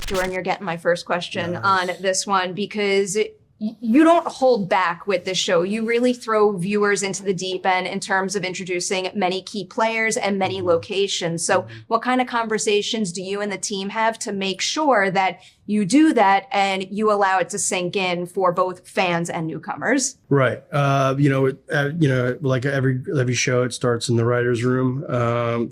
Jordan, you're getting my first question on this one because you don't hold back with this show. You really throw viewers into the deep end in terms of introducing many key players and many locations. So what kind of conversations do you and the team have to make sure that you do that and you allow it to sink in for both fans and newcomers? Right. Like every show, it starts in the writer's room.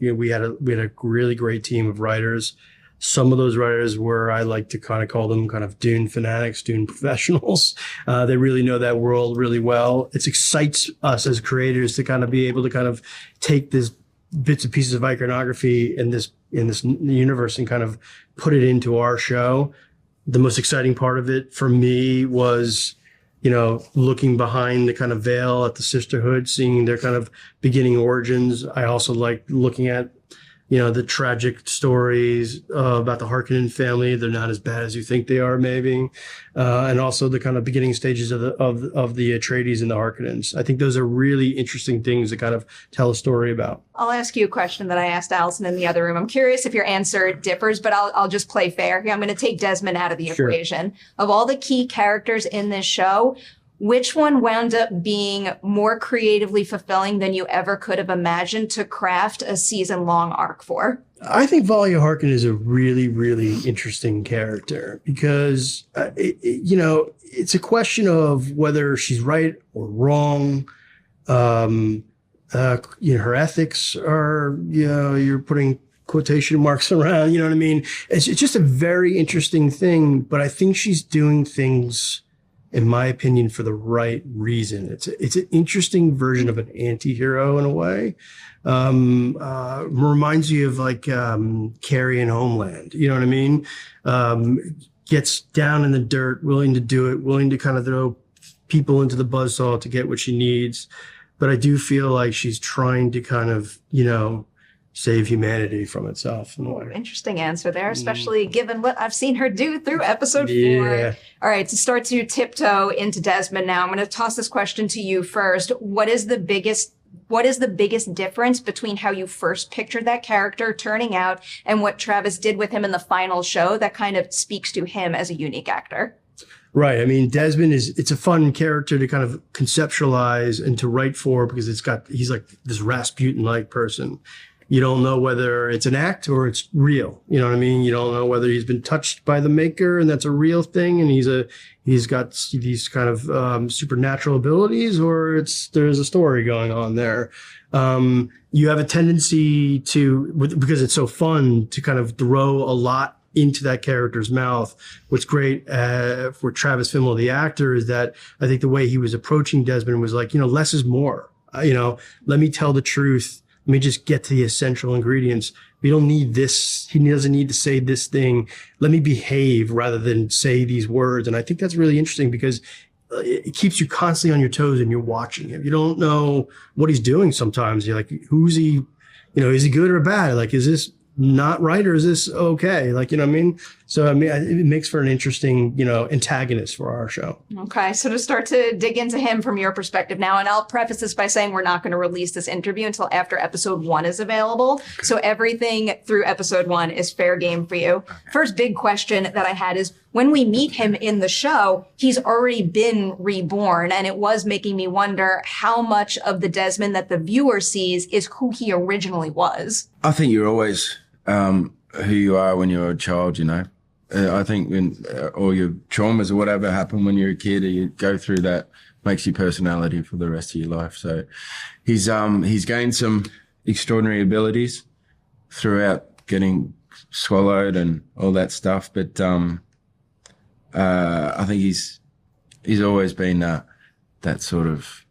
We had a really great team of writers. Some of those writers were, I like to kind of call them kind of Dune fanatics, Dune professionals. They really know that world really well. It excites us as creators to kind of be able to kind of take this bits and pieces of iconography in this universe and kind of put it into our show. The most exciting part of it for me was, looking behind the kind of veil at the sisterhood, seeing their kind of beginning origins. I also like looking at the tragic stories about the Harkonnen family. They're not as bad as you think they are, maybe. And also the kind of beginning stages of the Atreides and the Harkonnens. I think those are really interesting things to kind of tell a story about. I'll ask you a question that I asked Allison in the other room. I'm curious if your answer differs, but I'll just play fair here. I'm going to take Desmond out of the equation. Of all the key characters in this show, which one wound up being more creatively fulfilling than you ever could have imagined to craft a season-long arc for? I think Valia Harkonnen is a really, really interesting character because, it's a question of whether she's right or wrong. Her ethics are, you're putting quotation marks around, you know what I mean? It's just a very interesting thing, but I think she's doing things, in my opinion, for the right reason. It's an interesting version of an anti-hero in a way. Reminds you of like Carrie in Homeland. You know what I mean? Gets down in the dirt, willing to do it, willing to kind of throw people into the buzzsaw to get what she needs. But I do feel like she's trying to kind of, save humanity from itself in a way. Interesting answer there, especially given what I've seen her do through episode 4. All right, to start to tiptoe into Desmond now, I'm going to toss this question to you first. What is the biggest difference between how you first pictured that character turning out and what Travis did with him in the final show that kind of speaks to him as a unique actor? Right. I mean, Desmond it's a fun character to kind of conceptualize and to write for because he's like this Rasputin-like person. You don't know whether it's an act or it's real. You know what I mean? You don't know whether he's been touched by the maker and that's a real thing and he's got these kind of supernatural abilities or there's a story going on there. You have a tendency because it's so fun to kind of throw a lot into that character's mouth. What's great for Travis Fimmel, the actor, is that I think the way he was approaching Desmond was like, less is more. Let me tell the truth. Let me just get to the essential ingredients. We don't need this. He doesn't need to say this thing. Let me behave rather than say these words. And I think that's really interesting because it keeps you constantly on your toes and you're watching him. You don't know what he's doing sometimes. You're like, who's he? Is he good or bad? Like, is this not right or is this okay? Like, you know what I mean? So, I mean, it makes for an interesting, antagonist for our show. Okay. So to start to dig into him from your perspective now, and I'll preface this by saying we're not going to release this interview until after episode 1 is available. So everything through episode 1 is fair game for you. First big question that I had is when we meet him in the show, he's already been reborn. And it was making me wonder how much of the Desmond that the viewer sees is who he originally was. I think you're always who you are when you're a child, I think when all your traumas or whatever happen when you're a kid, or you go through that, makes your personality for the rest of your life. So he's gained some extraordinary abilities throughout getting swallowed and all that stuff. But I think he's always been that sort of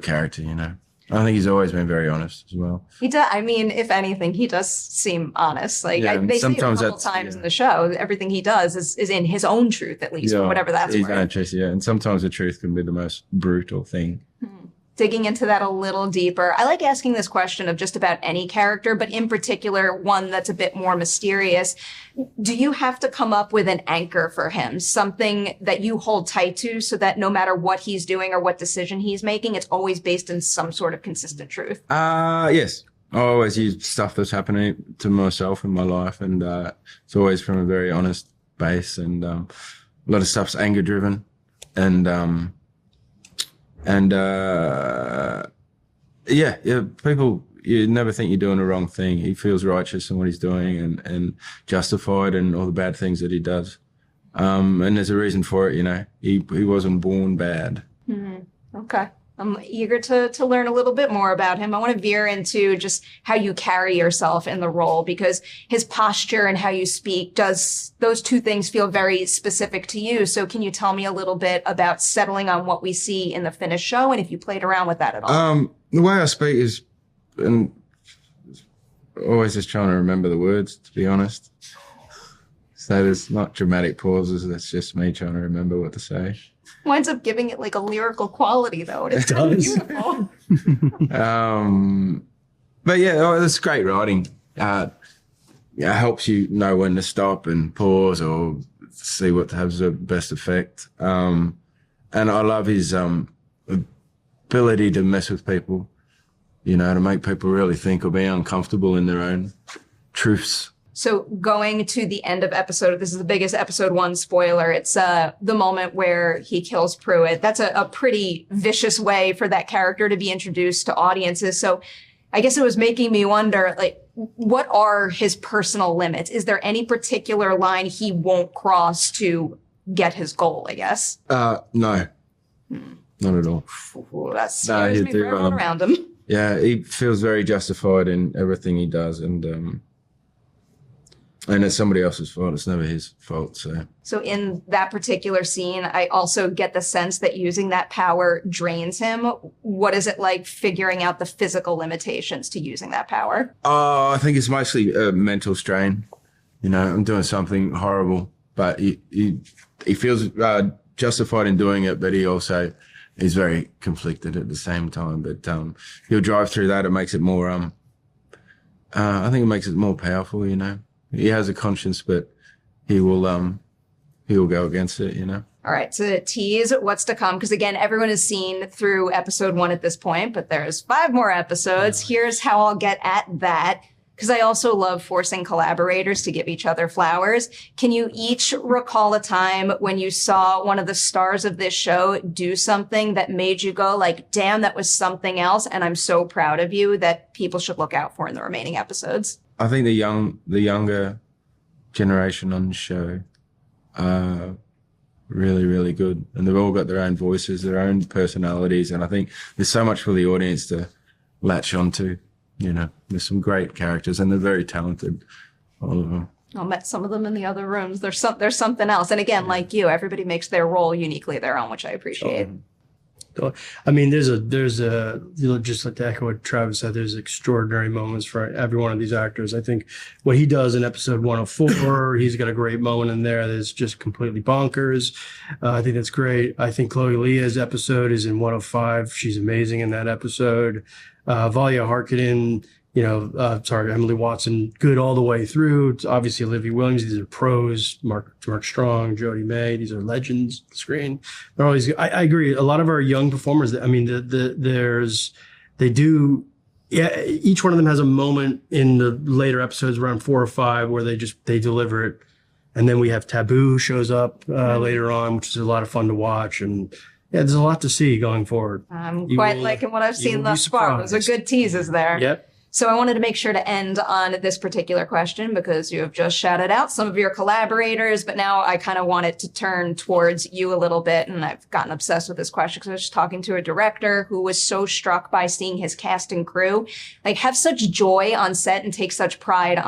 character, I think he's always been very honest as well. He does. I mean, if anything, he does seem honest. Like they say it a couple times in the show, everything he does is in his own truth, at least, whatever that's worth. Own truth, and sometimes the truth can be the most brutal thing. Digging into that a little deeper, I like asking this question of just about any character, but in particular, one that's a bit more mysterious. Do you have to come up with an anchor for him, something that you hold tight to so that no matter what he's doing or what decision he's making, it's always based in some sort of consistent truth? Yes. I always use stuff that's happening to myself in my life, and it's always from a very honest base, and a lot of stuff's anger driven, and people, you never think you're doing the wrong thing. He feels righteous in what he's doing and justified in all the bad things that he does. And there's a reason for it, you know. He wasn't born bad. Okay. I'm eager to learn a little bit more about him. I want to veer into just how you carry yourself in the role, because his posture and how you speak those two things feel very specific to you. So can you tell me a little bit about settling on what we see in the finished show, and if you played around with that at all? The way I speak is, and always just trying to remember the words, to be honest. So there's not dramatic pauses. That's just me trying to remember what to say. Winds up giving it like a lyrical quality, though. It's kind of beautiful. But yeah, it's great writing. It helps you know when to stop and pause or see what has the best effect. And I love his ability to mess with people, you know, to make people really think or be uncomfortable in their own truths. So going to the end of this is the biggest episode 1 spoiler. It's the moment where he kills Pruitt. That's a pretty vicious way for that character to be introduced to audiences. So I guess it was making me wonder, like, what are his personal limits? Is there any particular line he won't cross to get his goal, I guess? No, not at all. Ooh, that scares me for everyone around him. Yeah, he feels very justified in everything he does, and it's somebody else's fault. It's never his fault. So in that particular scene, I also get the sense that using that power drains him. What is it like figuring out the physical limitations to using that power? I think it's mostly a mental strain. You know, I'm doing something horrible, but he feels justified in doing it, but he also is very conflicted at the same time. But he'll drive through that. It makes it more, I think it makes it more powerful, you know. He has a conscience, but he will go against it, you know. All right, so tease what's to come, because again, everyone has seen through episode 1 at this point, but there's 5 more episodes. Here's how I'll get at that, because I also love forcing collaborators to give each other flowers. Can you each recall a time when you saw one of the stars of this show do something that made you go like, damn, that was something else, and I'm so proud of you, that people should look out for in the remaining episodes? I think the younger generation on the show are really, really good. And they've all got their own voices, their own personalities. And I think there's so much for the audience to latch onto, you know. There's some great characters and they're very talented, all of them. I met some of them in the other rooms. There's something else. And again, like you, everybody makes their role uniquely their own, which I appreciate. I mean, there's a, you know, just like to echo what Travis said, there's extraordinary moments for every one of these actors. I think what he does in episode 104, he's got a great moment in there that's just completely bonkers. I think that's great. I think Chloe Leah's episode is in 105. She's amazing in that episode. Valia Harkonnen, Emily Watson, good all the way through. It's obviously Olivia Williams. These are pros. Mark Strong, Jodie May. These are legends on the screen. They're always. I agree. A lot of our young performers. I mean, each one of them has a moment in the later episodes, around 4 or 5, where they deliver it. And then we have Taboo who shows up later on, which is a lot of fun to watch. And yeah, there's a lot to see going forward. I'm quite liking what I've seen thus far. Those are good teases there. Yep. So I wanted to make sure to end on this particular question because you have just shouted out some of your collaborators, but now I kind of want it to turn towards you a little bit. And I've gotten obsessed with this question because I was just talking to a director who was so struck by seeing his cast and crew like have such joy on set and take such pride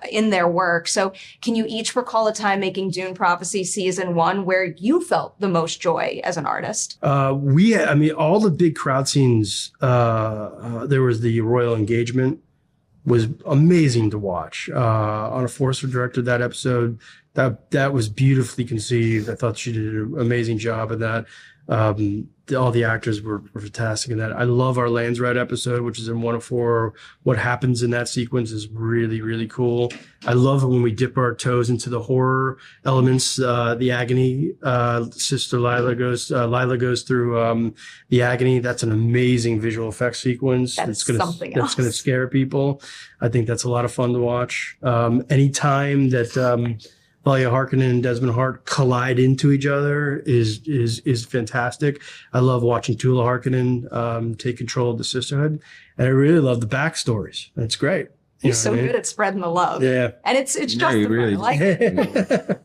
in their work. So can you each recall a time making Dune Prophecy season 1 where you felt the most joy as an artist? All the big crowd scenes, there was the Royal Engagement, was amazing to watch. Anna Forster directed that episode. That was beautifully conceived. I thought she did an amazing job of that. All the actors were fantastic in that. I love our Landsrat episode, which is in 104. What happens in that sequence is really, really cool. I love it when we dip our toes into the horror elements. The agony, sister Lila goes through the agony. That's an amazing visual effects sequence. That's going to scare people. I think that's a lot of fun to watch. Anytime that Valia Harkonnen and Desmond Hart collide into each other is fantastic. I love watching Tula Harkonnen take control of the sisterhood, and I really love the backstories. It's great. He's so good at spreading the love. Yeah, and it's just really. I like it.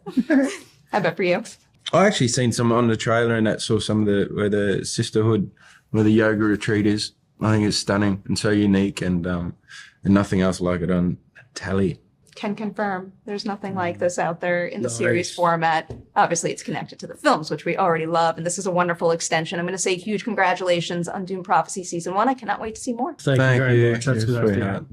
How about for you? I actually seen some on the trailer, and that saw some of where the sisterhood, where the yoga retreat is. I think it's stunning and so unique, and nothing else like it on telly. Can confirm there's nothing like this out there in the series format. Obviously, it's connected to the films, which we already love, and this is a wonderful extension. I'm going to say huge congratulations on Dune Prophecy Season 1. I cannot wait to see more. Thank you very much. That's good.